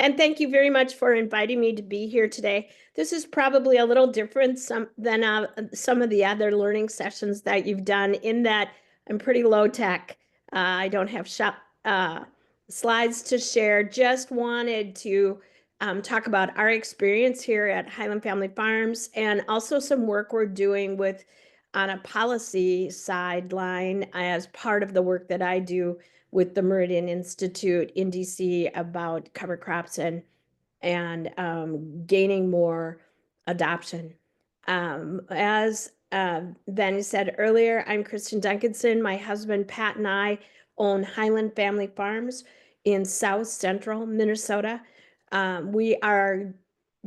And thank you very much for inviting me to be here today. This is probably a little different than some of the other learning sessions that you've done in that I'm pretty low tech. I don't have slides to share. Just wanted to talk about our experience here at Highland Family Farms and also some work we're doing with on a policy sideline as part of the work that I do with the Meridian Institute in DC about cover crops and gaining more adoption. As Benny said earlier, I'm Kristin Duncanson. My husband Pat and I own Highland Family Farms in South Central Minnesota. We are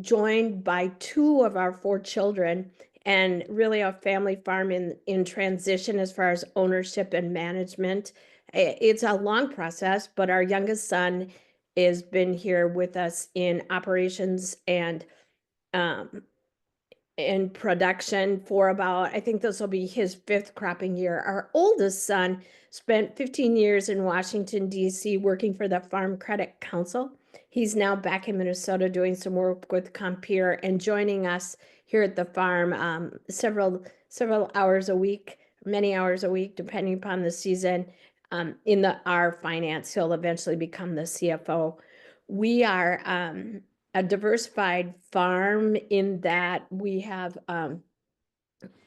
joined by two of our four children and really a family farm in transition as far as ownership and management. It's a long process, but our youngest son has been here with us in operations and in production for about, I think this will be his fifth cropping year. Our oldest son spent 15 years in Washington, D.C. working for the Farm Credit Council. He's now back in Minnesota doing some work with Compeer and joining us here at the farm several hours a week, many hours a week, depending upon the season. In our finance, he'll eventually become the CFO. We are a diversified farm in that we have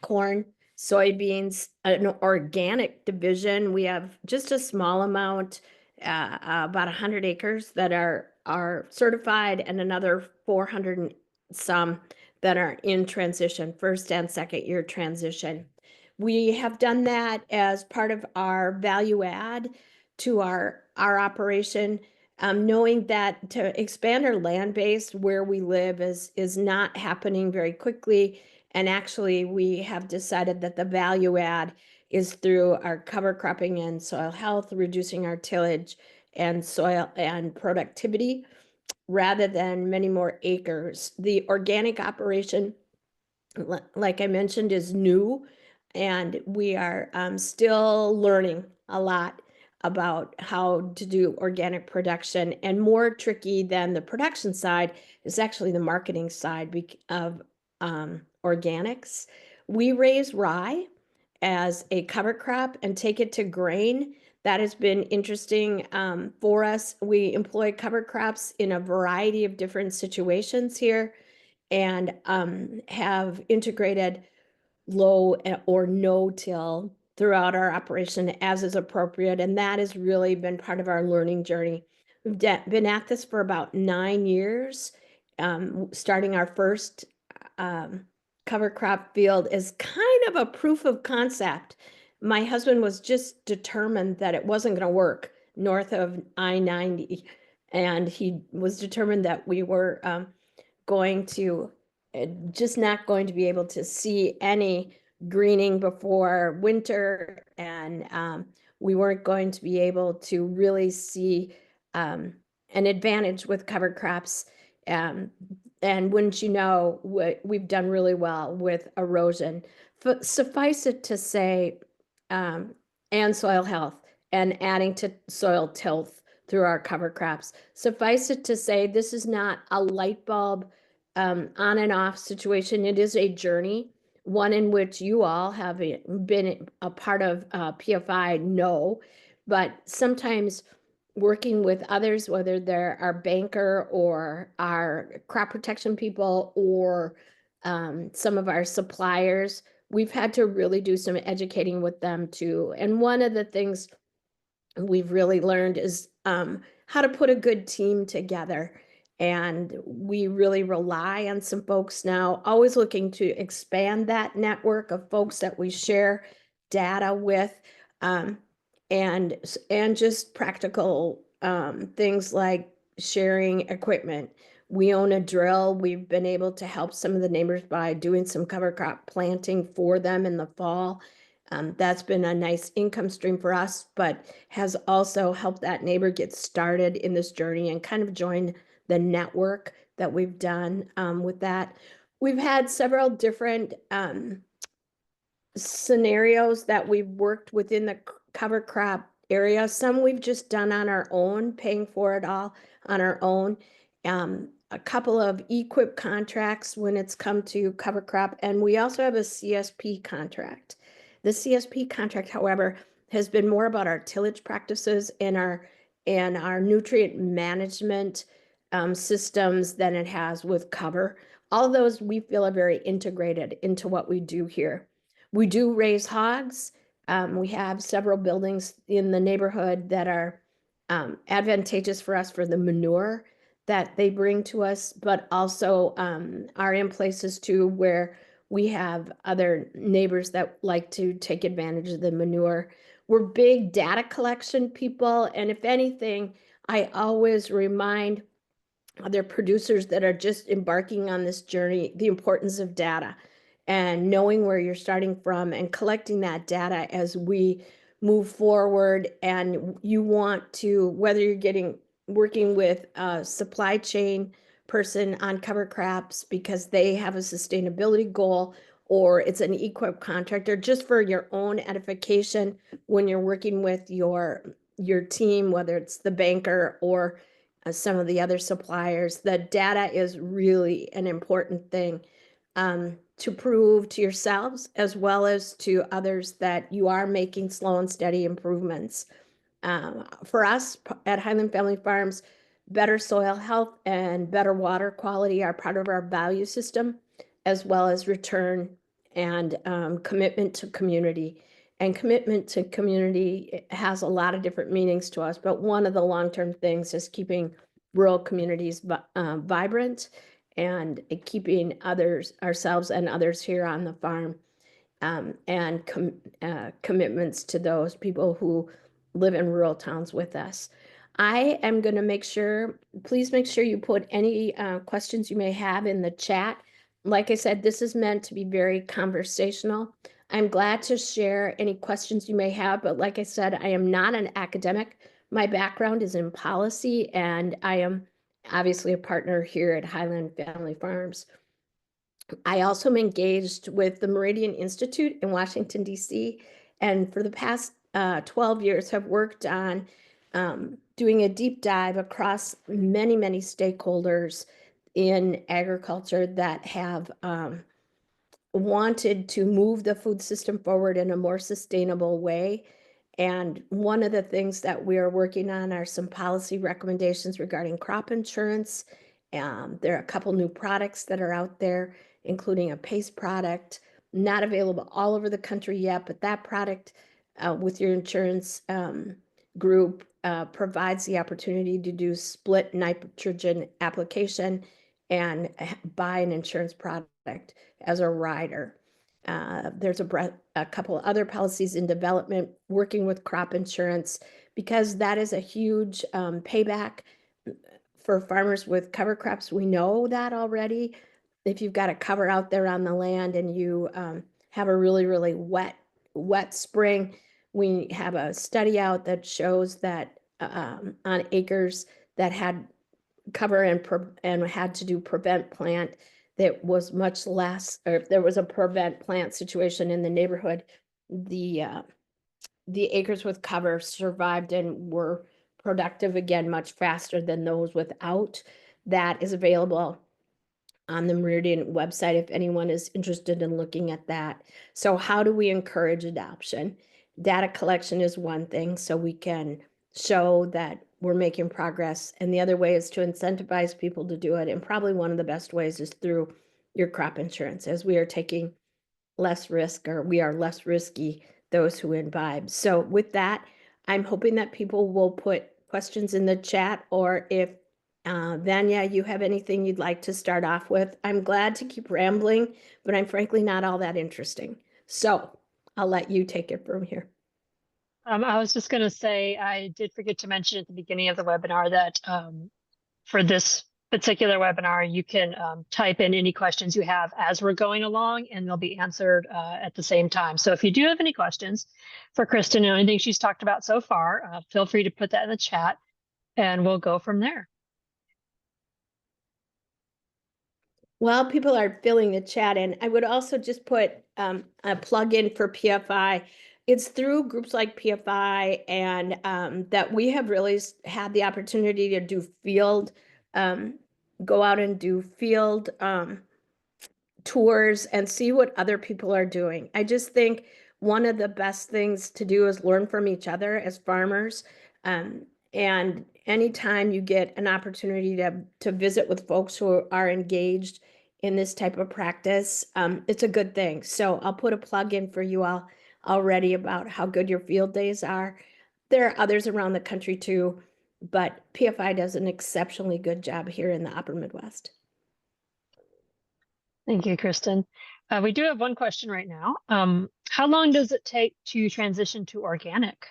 corn, soybeans, an organic division. We have just a small amount, about 100 acres that are certified, and another 400 and some that are in transition, first and second year transition. We have done that as part of our value add to our operation, knowing that to expand our land base where we live is not happening very quickly. And actually, we have decided that the value add is through our cover cropping and soil health, reducing our tillage and soil and productivity rather than many more acres. The organic operation, like I mentioned, is new, and we are still learning a lot about how to do organic production. And more tricky than the production side is actually the marketing side of organics. We raise rye as a cover crop and take it to grain. That has been interesting for us. We employ cover crops in a variety of different situations here and have integrated low or no-till throughout our operation as is appropriate. And that has really been part of our learning journey. We've been at this for about 9 years, starting our first cover crop field is kind of a proof of concept. My husband was just determined that it wasn't going to work north of I-90, and he was determined that we were going to just not going to be able to see any greening before winter, and we weren't going to be able to really see an advantage with cover crops. And wouldn't you know, we've done really well with erosion. Suffice it to say, and soil health and adding to soil tilth through our cover crops. Suffice it to say, this is not a light bulb on and off situation. It is a journey, one in which you all have been a part of PFI, no, but sometimes working with others, whether they're our banker or our crop protection people or some of our suppliers, we've had to really do some educating with them too. And one of the things we've really learned is how to put a good team together. And we really rely on some folks now, always looking to expand that network of folks that we share data with, and just practical things like sharing equipment. We own a drill. We've been able to help some of the neighbors by doing some cover crop planting for them in the fall. That's been a nice income stream for us, but has also helped that neighbor get started in this journey and kind of join the network that we've done with that. We've had several different scenarios that we've worked within the cover crop area. Some we've just done on our own, paying for it all on our own. a couple of EQIP contracts when it's come to cover crop, and we also have a CSP contract. The CSP contract, however, has been more about our tillage practices and our nutrient management systems than it has with cover. All of those we feel are very integrated into what we do here. We do raise hogs. We have several buildings in the neighborhood that are advantageous for us for the manure that they bring to us, but also are in places too where we have other neighbors that like to take advantage of the manure. We're big data collection people, and if anything, I always remind other producers that are just embarking on this journey the importance of data and knowing where you're starting from and collecting that data as we move forward. And you want to, whether you're working with a supply chain person on cover crops because they have a sustainability goal, or it's an EQIP contractor, just for your own edification when you're working with your team, whether it's the banker or some of the other suppliers, the data is really an important thing to prove to yourselves as well as to others that you are making slow and steady improvements. For us at Highland Family Farms, better soil health and better water quality are part of our value system, as well as return and commitment to community. And commitment to community has a lot of different meanings to us, but one of the long-term things is keeping rural communities vibrant and keeping ourselves and others here on the farm, and commitments to those people who live in rural towns with us. I am going to please make sure you put any questions you may have in the chat. Like I said, this is meant to be very conversational. I'm glad to share any questions you may have, but like I said, I am not an academic. My background is in policy, and I am obviously a partner here at Highland Family Farms. I also am engaged with the Meridian Institute in Washington, D.C., and for the past 12 years have worked on doing a deep dive across many, many stakeholders in agriculture that have wanted to move the food system forward in a more sustainable way. And one of the things that we are working on are some policy recommendations regarding crop insurance. There are a couple new products that are out there, including a paste product, not available all over the country yet, but that product with your insurance group provides the opportunity to do split nitrogen application and buy an insurance product as a rider. There's a couple other policies in development working with crop insurance, because that is a huge payback for farmers with cover crops. We know that already. If you've got a cover out there on the land and you have a really, really wet spring, we have a study out that shows that on acres that had cover and had to do prevent plant, that was much less, or if there was a prevent plant situation in the neighborhood, the acres with cover survived and were productive again much faster than those without. That is available on the Meridian website if anyone is interested in looking at that. So how do we encourage adoption? Data collection is one thing, so we can show that we're making progress. And the other way is to incentivize people to do it. And probably one of the best ways is through your crop insurance, as we are taking less risk, or we are less risky, those who imbibe. So with that, I'm hoping that people will put questions in the chat, or if Vanya, you have anything you'd like to start off with. I'm glad to keep rambling, but I'm frankly not all that interesting. So I'll let you take it from here. I was just going to say, I did forget to mention at the beginning of the webinar that for this particular webinar, you can type in any questions you have as we're going along, and they'll be answered at the same time. So if you do have any questions for Kristin and anything she's talked about so far, feel free to put that in the chat, and we'll go from there. While people are filling the chat in, I would also just put a plug in for PFI. It's through groups like PFI and that we have really had the opportunity to do field go out and do field tours and see what other people are doing. I just think one of the best things to do is learn from each other as farmers. And anytime you get an opportunity to visit with folks who are engaged in this type of practice, it's a good thing. So I'll put a plug in for you all already about how good your field days are. There are others around the country too, but PFI does an exceptionally good job here in the Upper Midwest. Thank you, Kristin. We do have one question right now. How long does it take to transition to organic?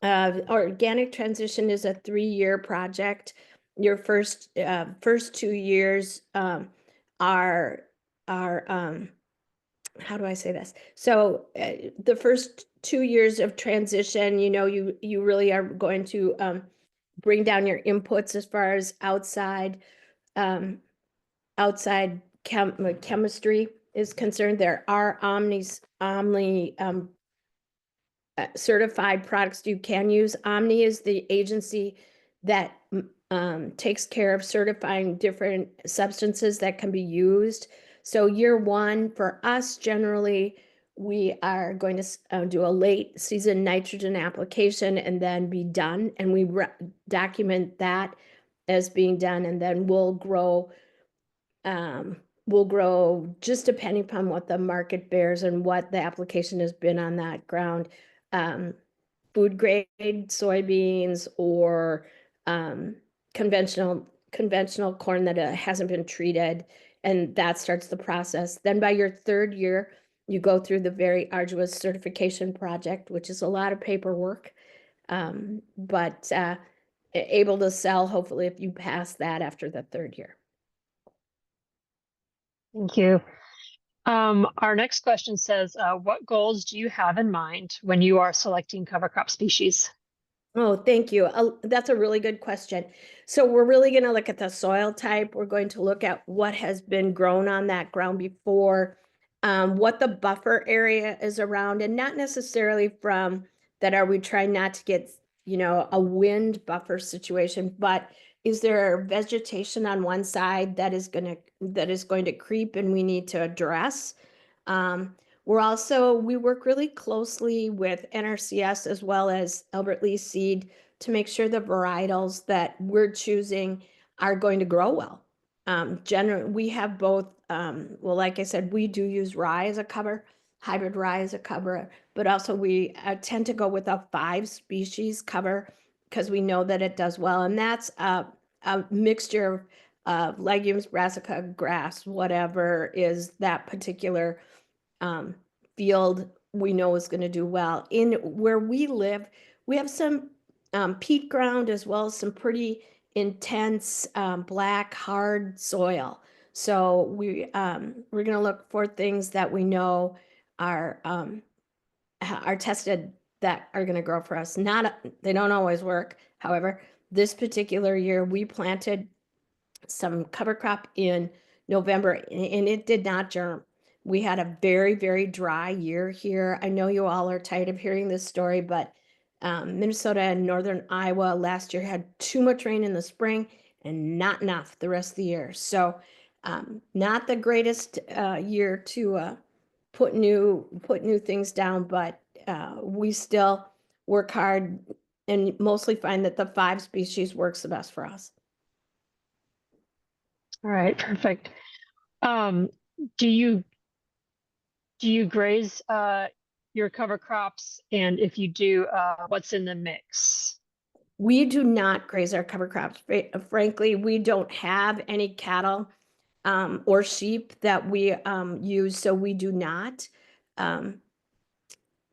Organic transition is a 3-year project. Your first 2 years are how do I say this? So the first 2 years of transition, you really are going to bring down your inputs as far as um, outside chemistry is concerned. There are Omni certified products you can use. Omni is the agency that takes care of certifying different substances that can be used. So year one for us, generally, we are going to do a late season nitrogen application and then be done. And we document that as being done. And then we'll grow just depending upon what the market bears and what the application has been on that ground. Food grade soybeans or conventional corn that hasn't been treated, and that starts the process. Then by your 3rd year, you go through the very arduous certification project, which is a lot of paperwork, but able to sell, hopefully, if you pass that after the 3rd year. Thank you. Our next question says, what goals do you have in mind when you are selecting cover crop species? Oh, thank you. That's a really good question. So we're really going to look at the soil type. We're going to look at what has been grown on that ground before, what the buffer area is around, and not necessarily from that are we trying not to get, a wind buffer situation, but is there vegetation on one side that is going to creep and we need to address? We work really closely with NRCS as well as Albert Lee Seed to make sure the varietals that we're choosing are going to grow well. Generally, we have both, like I said, we do use rye as a cover, hybrid rye as a cover, but also we tend to go with a 5-species cover because we know that it does well. And that's a mixture of legumes, brassica, grass, whatever is that particular field we know is going to do well. In where we live, we have some peat ground as well as some pretty intense black hard soil. So we're going to look for things that we know are tested that are going to grow for us. They don't always work. However, this particular year we planted some cover crop in November and it did not germ. We had a very, very dry year here. I know you all are tired of hearing this story, but Minnesota and northern Iowa last year had too much rain in the spring and not enough the rest of the year. So not the greatest year to put new things down, but we still work hard and mostly find that the 5-species works the best for us. All right, perfect. Do you graze your cover crops? And if you do, what's in the mix? We do not graze our cover crops. Frankly, we don't have any cattle or sheep that we use, so we do not.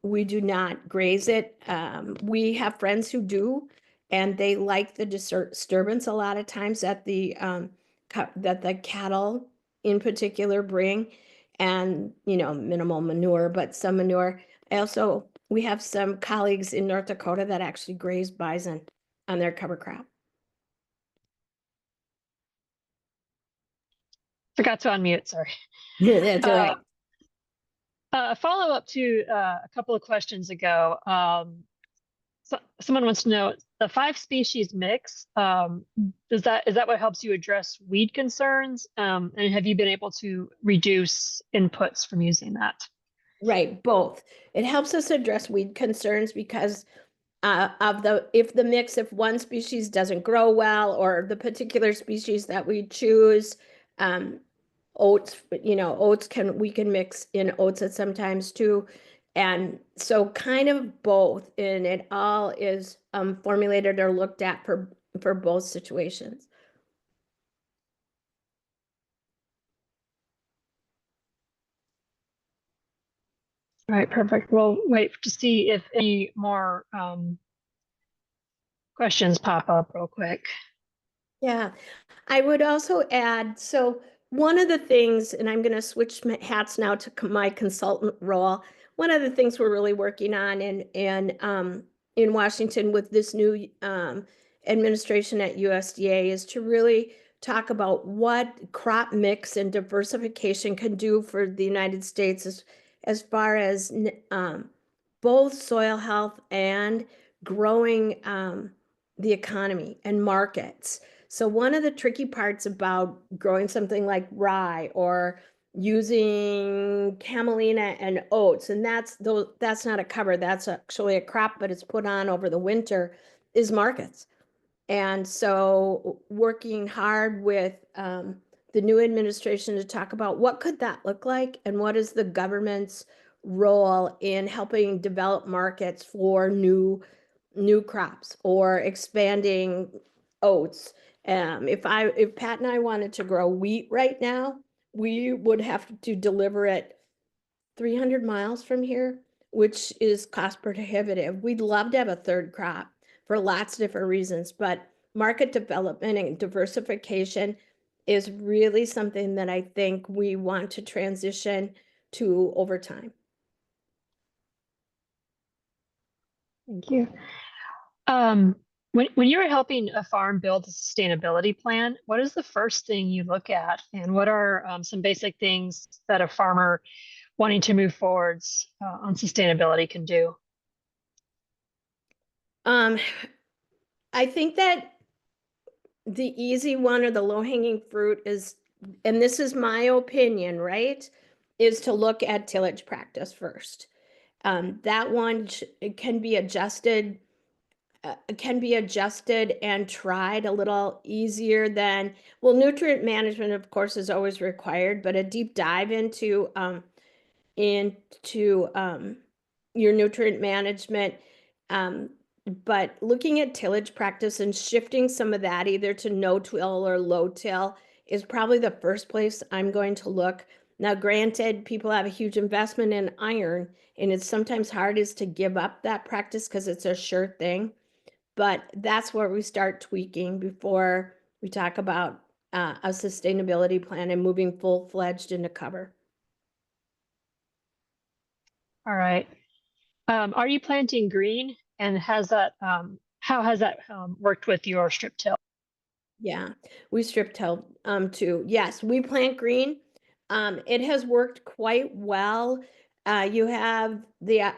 We do not graze it. We have friends who do, and they like the disturbance a lot of times that the cattle in particular bring, and minimal manure, but some manure. We have some colleagues in North Dakota that actually graze bison on their cover crop. Forgot to unmute, sorry. That's all right. A follow-up to a couple of questions ago. Someone wants to know, the 5 species mix, is that what helps you address weed concerns? And have you been able to reduce inputs from using that? Right, both. It helps us address weed concerns because if one species doesn't grow well, or the particular species that we choose, um, oats, we can mix in oats at sometimes too. And so kind of both, and it all is formulated or looked at for both situations. All right, perfect. We'll wait to see if any more questions pop up real quick. Yeah, I would also add, so one of the things, and I'm going to switch my hats now to my consultant role. One of the things we're really working on in Washington with this new administration at USDA is to really talk about what crop mix and diversification can do for the United States as far as both soil health and growing the economy and markets. So one of the tricky parts about growing something like rye or using camelina and oats, and that's not a cover, that's actually a crop, but it's put on over the winter, is markets. And so working hard with the new administration to talk about what could that look like and what is the government's role in helping develop markets for new crops or expanding oats. If Pat and I wanted to grow wheat right now, we would have to deliver it 300 miles from here, which is cost prohibitive. We'd love to have a third crop for lots of different reasons, but market development and diversification is really something that I think we want to transition to over time. Thank you. When you're helping a farm build a sustainability plan, what is the first thing you look at? And what are some basic things that a farmer wanting to move forwards on sustainability can do? I think that the easy one or the low-hanging fruit is, and this is my opinion, right, is to look at tillage practice first. That one it can be adjusted and tried a little easier than, well, nutrient management, of course, is always required, but a deep dive into your nutrient management. But looking at tillage practice and shifting some of that either to no-till or low-till is probably the first place I'm going to look. Now, granted, people have a huge investment in iron, and it's sometimes hard to give up that practice because it's a sure thing. But that's where we start tweaking before we talk about a sustainability plan and moving full-fledged into cover. All right. Are you planting green? And has that how has that worked with your strip till? Yeah, we strip till too. Yes, we plant green. It has worked quite well. You have the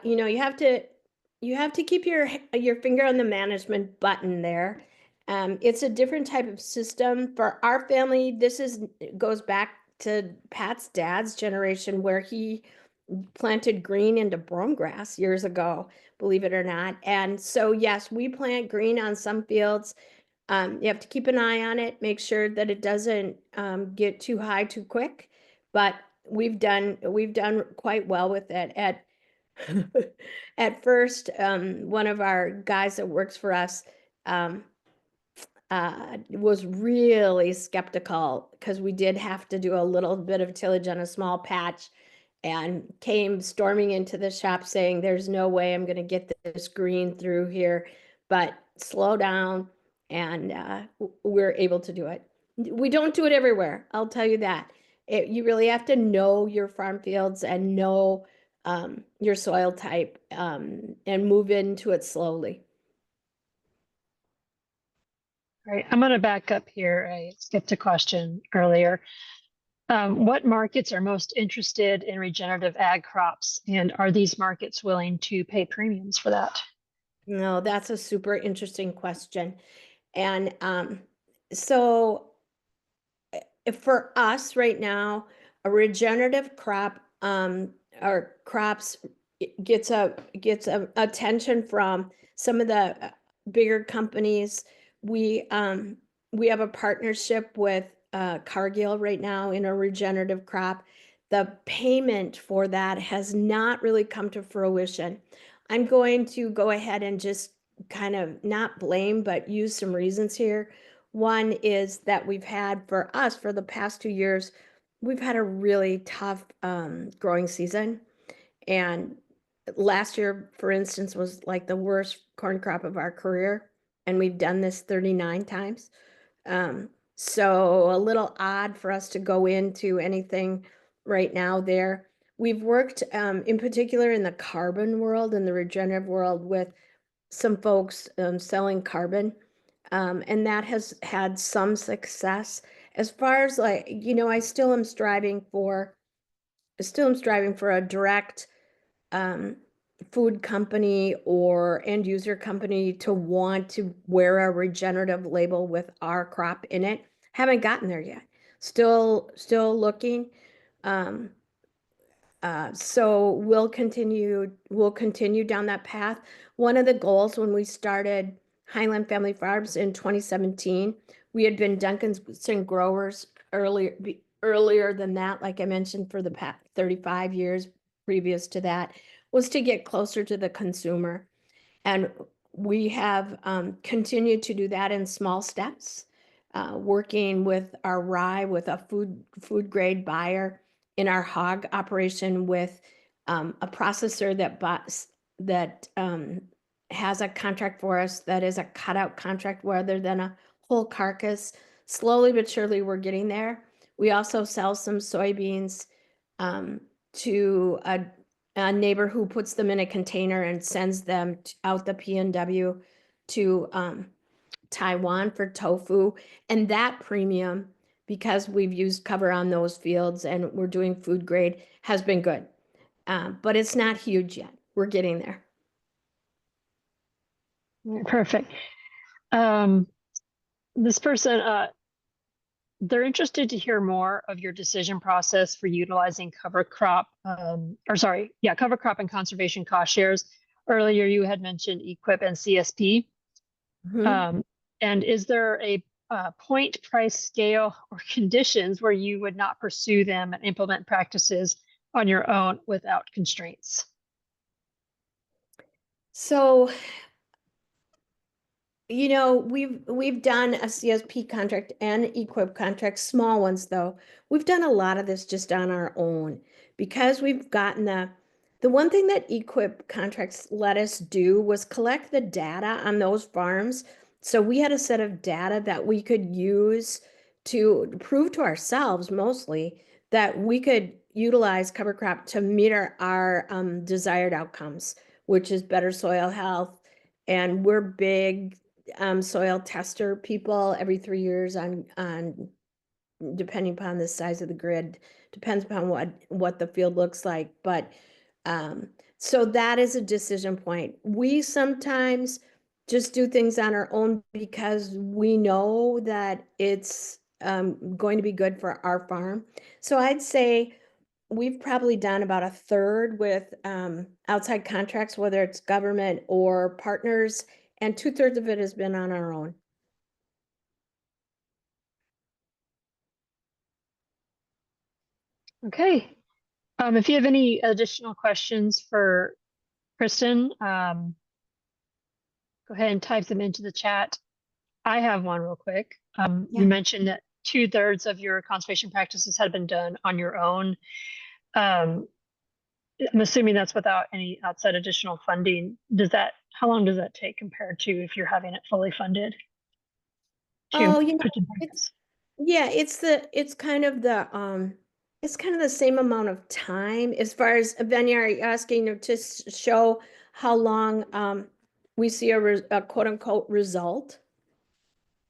you have to keep your finger on the management button there. It's a different type of system for our family. Goes back to Pat's dad's generation where he planted green into brome grass years ago, believe it or not. And so yes, we plant green on some fields. You have to keep an eye on it, make sure that it doesn't get too high too quick. But we've done quite well with it. At first, one of our guys that works for us was really skeptical because we did have to do a little bit of tillage on a small patch, and came storming into the shop saying, "There's no way I'm going to get this green through here." But slow down, and we're able to do it. We don't do it everywhere, I'll tell you that. You really have to know your farm fields and know your soil type and move into it slowly. All right, I'm going to back up here. I skipped a question earlier. What markets are most interested in regenerative ag crops, and are these markets willing to pay premiums for that? No, that's a super interesting question. And so for us right now, a regenerative crop, or crops gets a attention from some of the bigger companies. We um, we have a partnership with Cargill right now in a regenerative crop. The payment for that has not really come to fruition. I'm going to go ahead and just kind of not blame, but use some reasons here. One is that we've had for us for the past 2 years, we've had a really tough growing season. And last year, for instance, was like the worst corn crop of our career. And we've done this 39 times. So a little odd for us to go into anything right now there. We've worked in particular in the carbon world and the regenerative world with some folks selling carbon, and that has had some success. As far as like, I still am striving for a direct um, food company or end user company to want to wear a regenerative label with our crop in it. Haven't gotten there yet. Still looking. Um, so we'll continue down that path. One of the goals when we started Highland Family Farms in 2017, we had been Duncanson growers earlier than that, like I mentioned, for the past 35 years previous to that, was to get closer to the consumer. And we have continued to do that in small steps, working with our rye with a food grade buyer, in our hog operation with a processor that has a contract for us that is a cutout contract rather than a whole carcass. Slowly but surely, we're getting there. We also sell some soybeans to a neighbor who puts them in a container and sends them out the PNW to Taiwan for tofu. And that premium, because we've used cover on those fields and we're doing food grade, has been good. But it's not huge yet. We're getting there. Perfect. This person, they're interested to hear more of your decision process for utilizing cover crop, cover crop and conservation cost shares. Earlier, you had mentioned EQIP and CSP. Mhm. And is there a point, price, scale, or conditions where you would not pursue them and implement practices on your own without constraints? So, we've done a CSP contract and EQIP contract, small ones though. We've done a lot of this just on our own because we've gotten the one thing that EQIP contracts let us do was collect the data on those farms. So we had a set of data that we could use to prove to ourselves mostly that we could utilize cover crop to meet our desired outcomes, which is better soil health. And we're big soil tester people every 3 years on depending upon the size of the grid, depends upon what the field looks like. But so that is a decision point. We sometimes just do things on our own because we know that it's going to be good for our farm. So I'd say we've probably done about a third with outside contracts, whether it's government or partners, and 2/3 of it has been on our own. Okay. If you have any additional questions for Kristin, go ahead and type them into the chat. I have one real quick. You Yeah. mentioned that 2/3 of your conservation practices had been done on your own. Um, I'm assuming that's without any outside additional funding. How long does that take compared to if you're having it fully funded? Oh, Put in it's practice? yeah, it's kind of the same amount of time as far as Venya, are you asking to show how long we see a quote unquote result?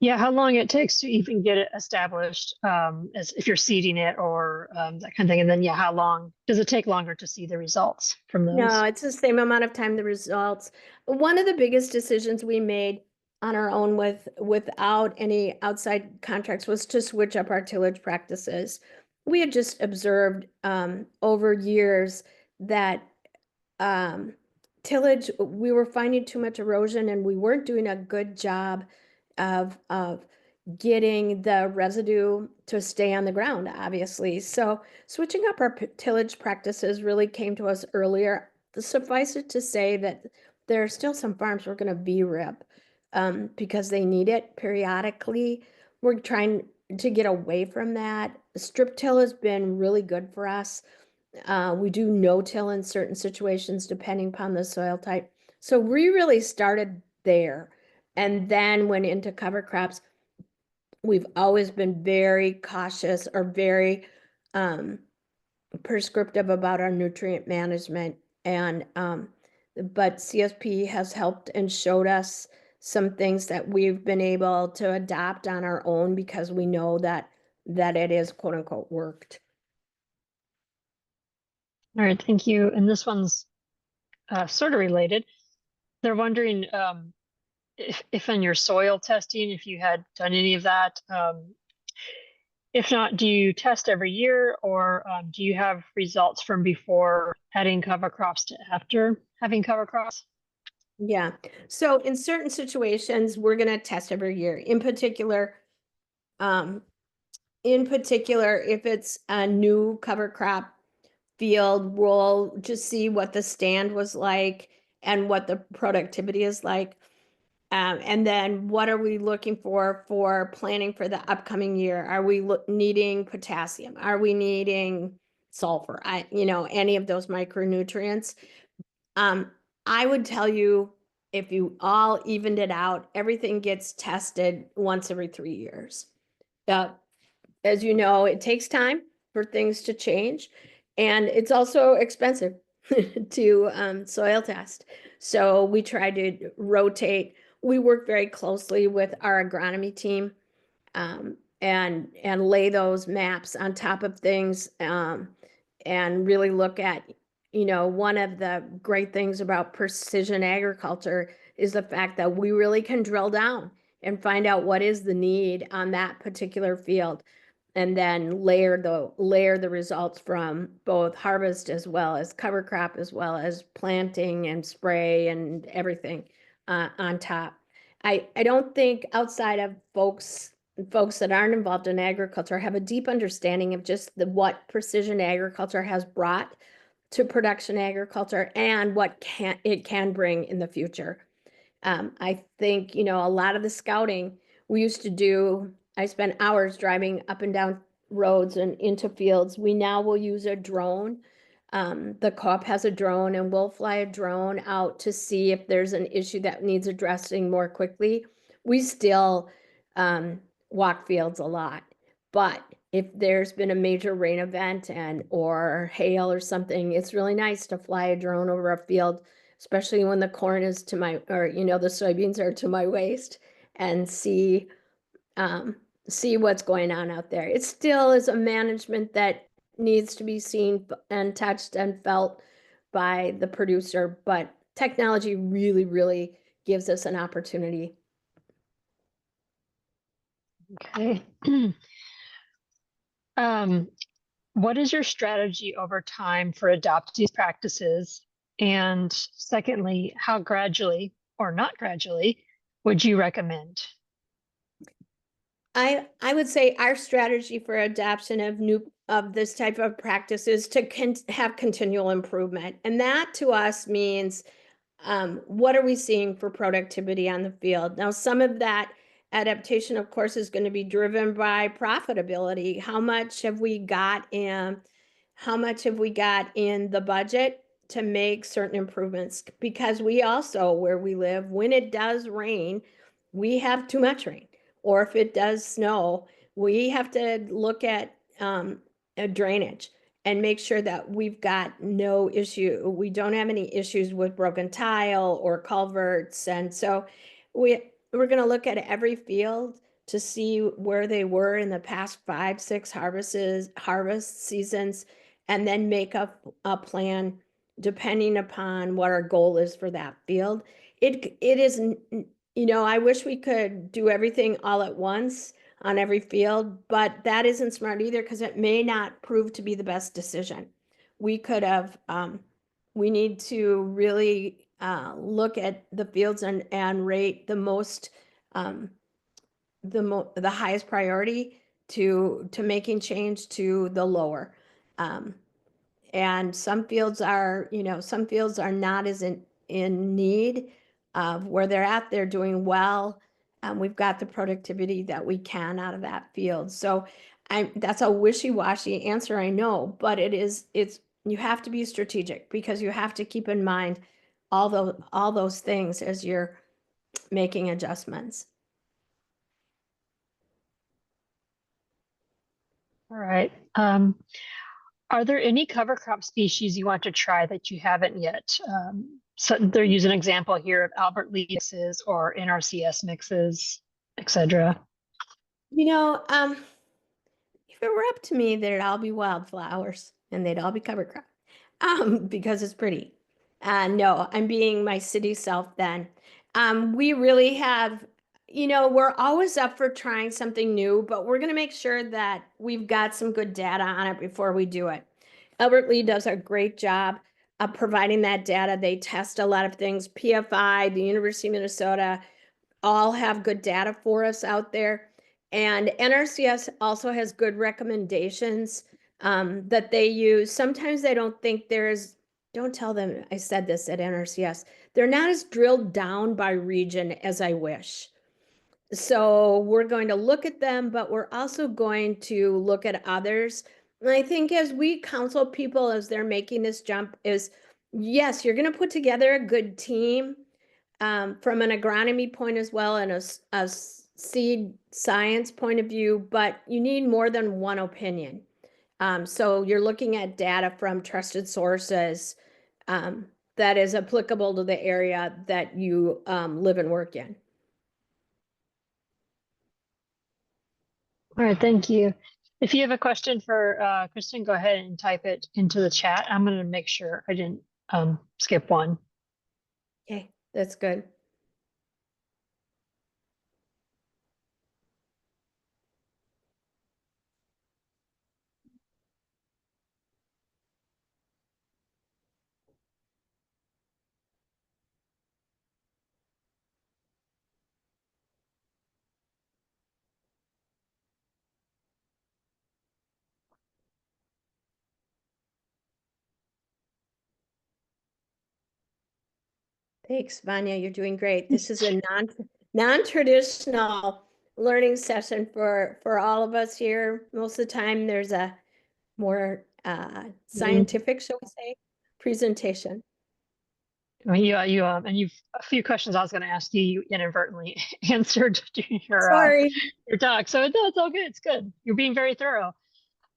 Yeah, how long it takes to even get it established, as if you're seeding it or that kind of thing. And then, yeah, how long does it take longer to see the results from No, those? it's the same amount of time, the results. One of the biggest decisions we made on our own without any outside contracts was to switch up our tillage practices. We had just observed over years that um, tillage, we were finding too much erosion and we weren't doing a good job of getting the residue to stay on the ground, obviously. So switching up our tillage practices really came to us earlier. Suffice it to say that there are still some farms we're going to VRIP because they need it periodically. We're trying to get away from that. Strip till has been really good for us. We do no-till in certain situations depending upon the soil type. So we really started there and then went into cover crops. We've always been very cautious or very prescriptive about our nutrient management. And but CSP has helped and showed us some things that we've been able to adopt on our own because we know that it is quote unquote worked. All right, thank you. And this one's sort of related. They're wondering if in your soil testing, if you had done any of that. If not, do you test every year, or do you have results from before adding cover crops to after having cover crops? Yeah. So in certain situations, we're going to test every year. Um, in particular, if it's a new cover crop field, we'll just see what the stand was like and what the productivity is like. And then what are we looking for planning for the upcoming year? Are we needing potassium? Are we needing sulfur? Any of those micronutrients. Um, I would tell you if you all evened it out, everything gets tested once every 3 years. Uh, as you know, it takes time for things to change, and it's also expensive to soil test. So we try to rotate. We work very closely with our agronomy team and lay those maps on top of things and really look at, one of the great things about precision agriculture is the fact that we really can drill down and find out what is the need on that particular field and then layer the results from both harvest as well as cover crop as well as planting and spray and everything on top. I don't think outside of folks that aren't involved in agriculture have a deep understanding of just what precision agriculture has brought to production agriculture and what it can bring in the future. I think, a lot of the scouting we used to do, I spent hours driving up and down roads and into fields. We now will use a drone. The co-op has a drone and we'll fly a drone out to see if there's an issue that needs addressing more quickly. We still um, walk fields a lot, but if there's been a major rain event or hail or something, it's really nice to fly a drone over a field, especially when the corn is to my, or, the soybeans are to my waist and um, see what's going on out there. It still is a management that needs to be seen and touched and felt by the producer, but technology really, really gives us an opportunity. Okay. um, what is your strategy over time for adopting these practices? And secondly, how gradually or not gradually would you recommend? I would say our strategy for adoption of this type of practice is to have continual improvement. And that to us means what are we seeing for productivity on the field? Now, some of that adaptation, of course, is going to be driven by profitability. How much have we got in the budget to make certain improvements? Because we also, where we live, when it does rain, we have too much rain. Or if it does snow, we have to look at a drainage and make sure that we've got no issue. We don't have any issues with broken tile or culverts. And so we're going to look at every field to see where they were in the past 5, 6 harvest seasons, and then make up a plan depending upon what our goal is for that field. It is, I wish we could do everything all at once on every field, but that isn't smart either because it may not prove to be the best decision. We could have, we need to really look at the fields and rate the most, the highest priority to making change to the lower. And some fields are, some fields are not as in need of where they're at. They're doing well. We've got the productivity that we can out of that field. So that's a wishy-washy answer, I know, but you have to be strategic because you have to keep in mind all those things as you're making adjustments. All right. Are there any cover crop species you want to try that you haven't yet? So they're using an example here of Albert Lee mixes or NRCS mixes, etc. If it were up to me, they'd all be wildflowers and they'd all be cover crop, because it's pretty. No, I'm being my city self then. We really have, we're always up for trying something new, but we're going to make sure that we've got some good data on it before we do it. Albert Lee does a great job of providing that data. They test a lot of things. PFI, the University of Minnesota, all have good data for us out there. And NRCS also has good recommendations that they use. Sometimes they don't think don't tell them I said this at NRCS. They're not as drilled down by region as I wish. So we're going to look at them, but we're also going to look at others. And I think as we counsel people as they're making this jump is, yes, you're going to put together a good team from an agronomy point as well and a seed science point of view, but you need more than one opinion. So you're looking at data from trusted sources that is applicable to the area that you live and work in. All right, thank you. If you have a question for Kristin, go ahead and type it into the chat. I'm going to make sure I didn't skip one. Okay, that's good. Thanks, Vanya. You're doing great. This is a non-traditional learning session for all of us here. Most of the time, there's a more scientific, shall we say, presentation. Well, and you've a few questions I was going to ask you, you inadvertently answered during Sorry. your talk. So no, it's all good. It's good. You're being very thorough.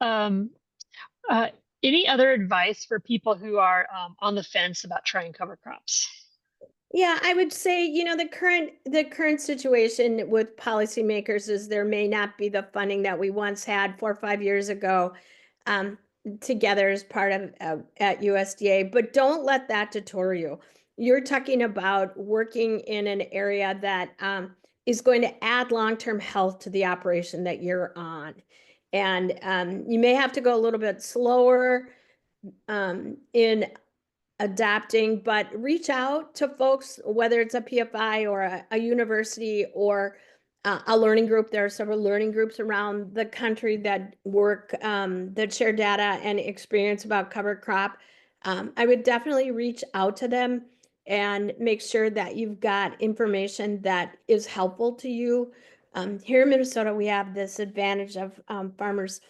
Any other advice for people who are on the fence about trying cover crops? Yeah, I would say, the current situation with policymakers is there may not be the funding that we once had 4 or 5 years ago together as part of at USDA, but don't let that deter you. You're talking about working in an area that is going to add long-term health to the operation that you're on. And you may have to go a little bit slower in adapting, but reach out to folks, whether it's a PFI or a university or a learning group. There are several learning groups around the country that work, that share data and experience about cover crop. I would definitely reach out to them and make sure that you've got information that is helpful to you. Here in Minnesota, we have this advantage of farmers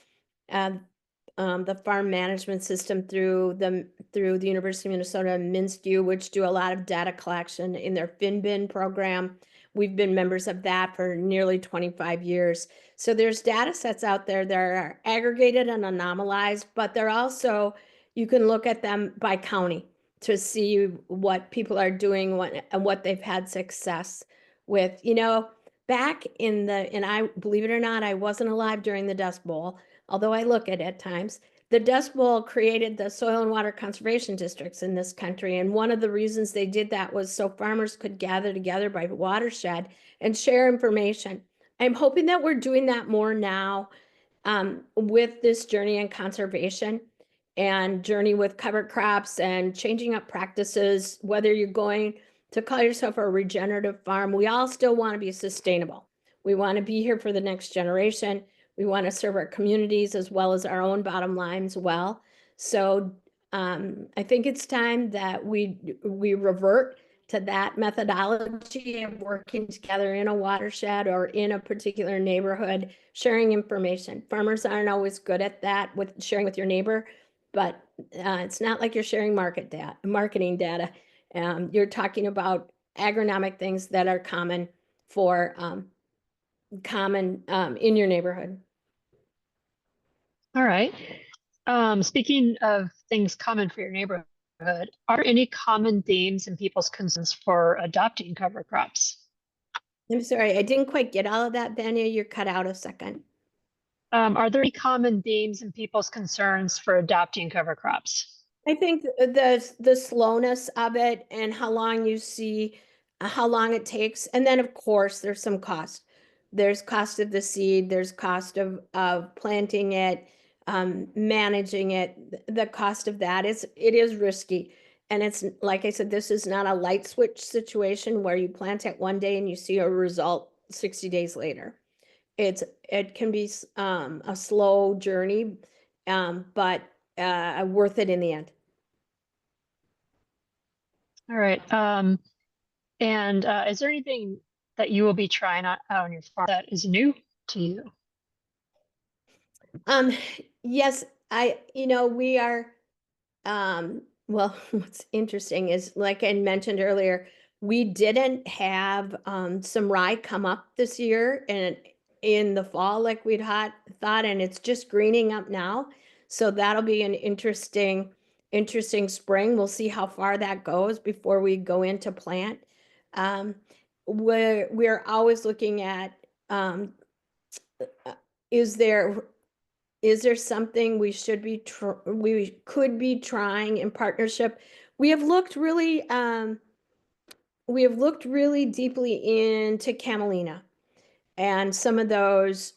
the farm management system through the University of Minnesota and MinSTU, which do a lot of data collection in their FinBin program. We've been members of that for nearly 25 years. So there's data sets out there that are aggregated and anomalized, but they're also, you can look at them by county to see what people are doing and what they've had success with. back in the, and I, believe it or not, I wasn't alive during the Dust Bowl, although I look at times. The Dust Bowl created the soil and water conservation districts in this country. And one of the reasons they did that was so farmers could gather together by watershed and share information. I'm hoping that we're doing that more now with this journey in conservation and journey with cover crops and changing up practices, whether you're going to call yourself a regenerative farm, we all still want to be sustainable. We want to be here for the next generation. We want to serve our communities as well as our own bottom lines well. So I think it's time that we revert to that methodology of working together in a watershed or in a particular neighborhood, sharing information. Farmers aren't always good at that with sharing with your neighbor, but it's not like you're sharing marketing data. You're talking about agronomic things that are common for in your neighborhood. All right. Speaking of things common for your neighborhood, are there any common themes in people's concerns for adopting cover crops? I'm sorry, I didn't quite get all of that, Vanya. You're cut out a second. Are there any common themes in people's concerns for adopting cover crops? I think the slowness of it and how long you see, how long it takes. And then of course there's some cost. There's cost of the seed, there's cost of planting it, managing it. The cost of that it is risky. And it's like I said, this is not a light switch situation where you plant it one day and you see a result 60 days later. It can be a slow journey, but worth it in the end. All right. And is there anything that you will be trying out on your farm that is new to you? Yes, we are, well, what's interesting is, like I mentioned earlier, we didn't have some rye come up this year and in the fall like we'd thought, and it's just greening up now. So that'll be an interesting spring. We'll see how far that goes before we go into plant. Um, we're always looking at, is there something we could be trying in partnership? We have looked really deeply into camelina and some of those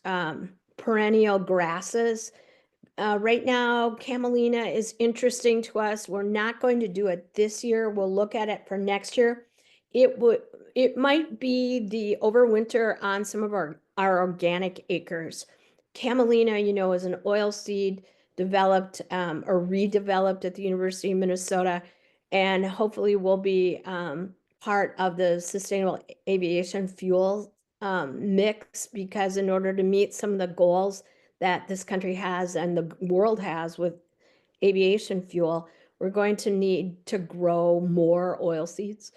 perennial grasses. Right now, camelina is interesting to us. We're not going to do it this year. We'll look at it for next year. It might be the overwinter on some of our organic acres. Camelina, is an oil seed developed or redeveloped at the University of Minnesota, and hopefully will be part of the sustainable aviation fuel mix, because in order to meet some of the goals that this country has and the world has with aviation fuel, we're going to need to grow more oil seeds.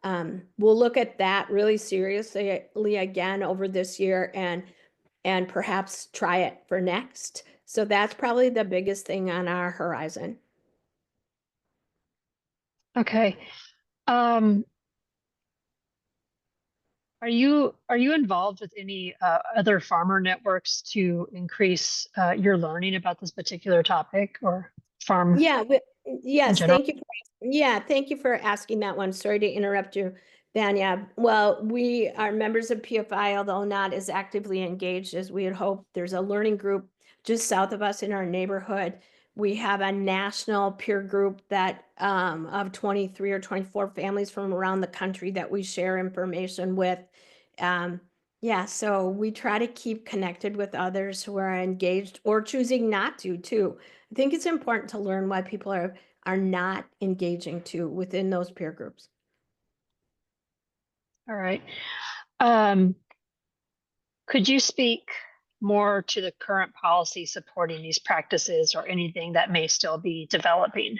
We'll look at that really seriously again over this year and perhaps try it for next. So that's probably the biggest thing on our horizon. Okay. Are you involved with any other farmer networks to increase your learning about this particular topic or farm Yeah, in yes, general? thank you for asking that one. Sorry to interrupt you, Vanya. Well, we are members of PFI, although not as actively engaged as we had hoped. There's a learning group just south of us in our neighborhood. We have a national peer group that of 23 or 24 families from around the country that we share information with. Yeah, so we try to keep connected with others who are engaged or choosing not to, too. I think it's important to learn why people are not engaging too within those peer groups. All right. Um, could you speak more to the current policy supporting these practices or anything that may still be developing?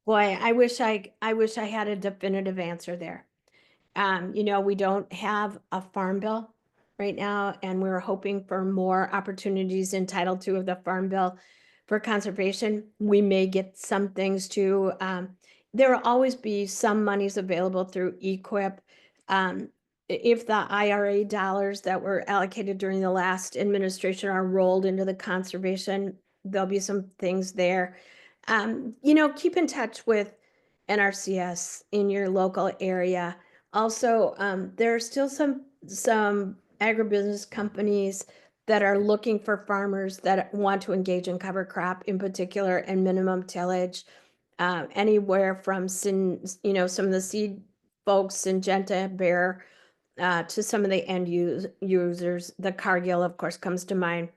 Boy, I wish I had a definitive answer there. We don't have a farm bill right now, and we're hoping for more opportunities in Title II of the Farm Bill for conservation. We may get some things too. There will always be some monies available through EQIP. if the IRA dollars that were allocated during the last administration are rolled into the conservation, there'll be some things there. Keep in touch with NRCS in your local area. Also, there are still some agribusiness companies that are looking for farmers that want to engage in cover crop in particular and minimum tillage, anywhere from some of the seed folks, Syngenta, Bayer, to some of the end users. The Cargill, of course, comes to mind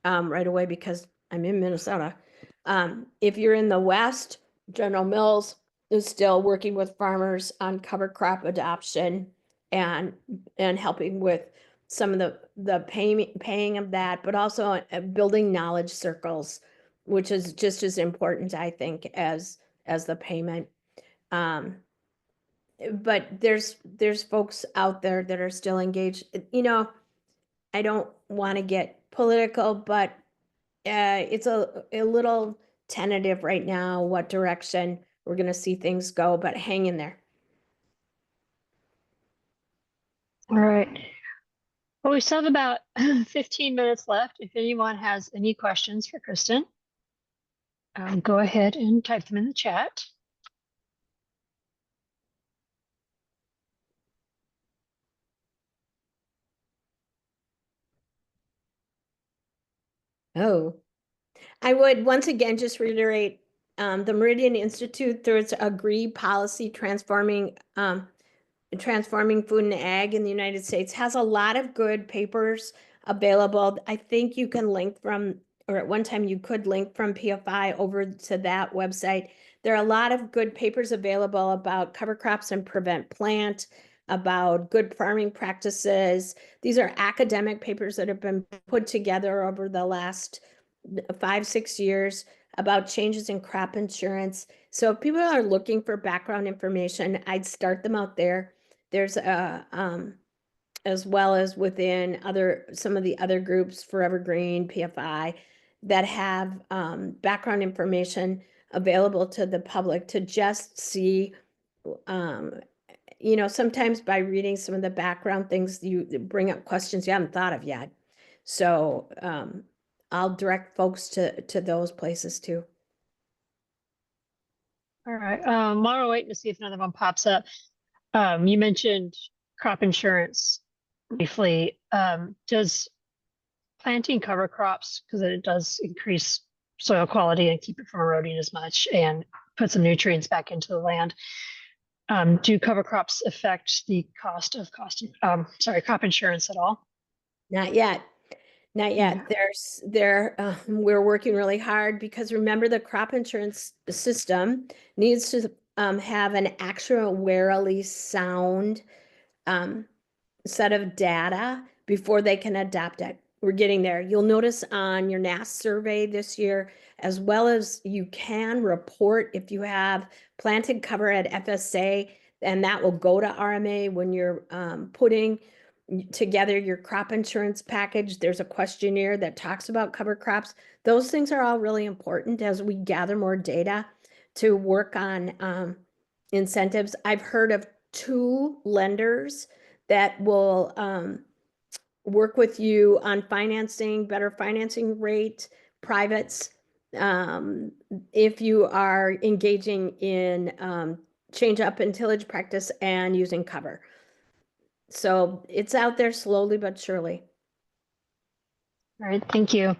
right away because I'm in Minnesota. If you're in the West, General Mills is still working with farmers on cover crop adoption and helping with some of the paying of that, but also building knowledge circles, which is just as important, I think, as the payment. But there's folks out there that are still engaged. I don't want to get political, but it's a little tentative right now what direction we're going to see things go, but hang in there. All right. Well, we still have about 15 minutes left. If anyone has any questions for Kristin, go ahead and type them in the chat. Oh, I would once again just reiterate the Meridian Institute through its AGREE policy transforming food and ag in the United States has a lot of good papers available. I think you can link from, or at one time you could link from PFI over to that website. There are a lot of good papers available about cover crops and prevent plant, about good farming practices. These are academic papers that have been put together over the last 5-6 years about changes in crop insurance. So if people are looking for background information, I'd start them out there. There's as well as within some of the other groups, Forever Green, PFI, that have background information available to the public to just see. Sometimes by reading some of the background things, you bring up questions you haven't thought of yet. So I'll direct folks to those places too. All right. While we're waiting to see if another one pops up, you mentioned crop insurance briefly. Does planting cover crops, because it does increase soil quality and keep it from eroding as much and put some nutrients back into the land, do cover crops affect the cost of crop insurance at all? Not yet. Not yet. We're working really hard because remember the crop insurance system needs to have an actuarially sound set of data before they can adopt it. We're getting there. You'll notice on your NASS survey this year, as well as you can report if you have planted cover at FSA, and that will go to RMA when you're putting together your crop insurance package. There's a questionnaire that talks about cover crops. Those things are all really important as we gather more data to work on incentives. I've heard of 2 lenders that will work with you on financing, better financing rate, privates, if you are engaging in change up in tillage practice and using cover. So it's out there slowly but surely. All right, thank you.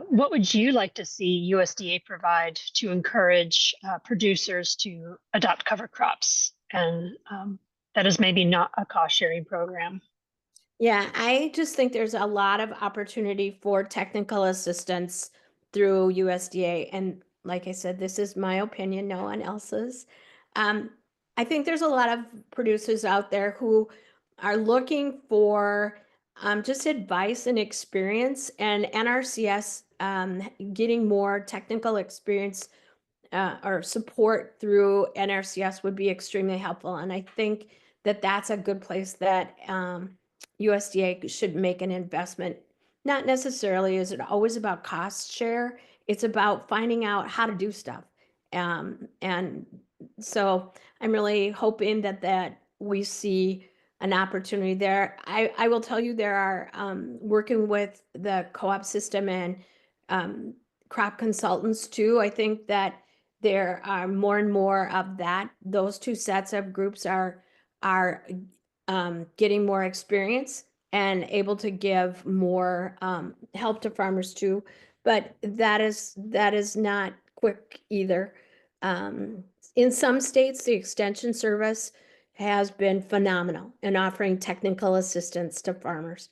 What would you like to see USDA provide to encourage producers to adopt cover crops? And that is maybe not a cost sharing program. Yeah, I just think there's a lot of opportunity for technical assistance through USDA. And like I said, this is my opinion, no one else's. I think there's a lot of producers out there who are looking for just advice and experience, and NRCS getting more technical experience or support through NRCS would be extremely helpful. And I think that that's a good place that USDA should make an investment. Not necessarily is it always about cost share. It's about finding out how to do stuff. And so I'm really hoping that we see an opportunity there. I will tell you there are, working with the co-op system and crop consultants too. I think that there are more and more of that. Those two sets of groups are getting more experience and able to give more help to farmers too. But that is not quick either. In some states, the extension service has been phenomenal in offering technical assistance to farmers.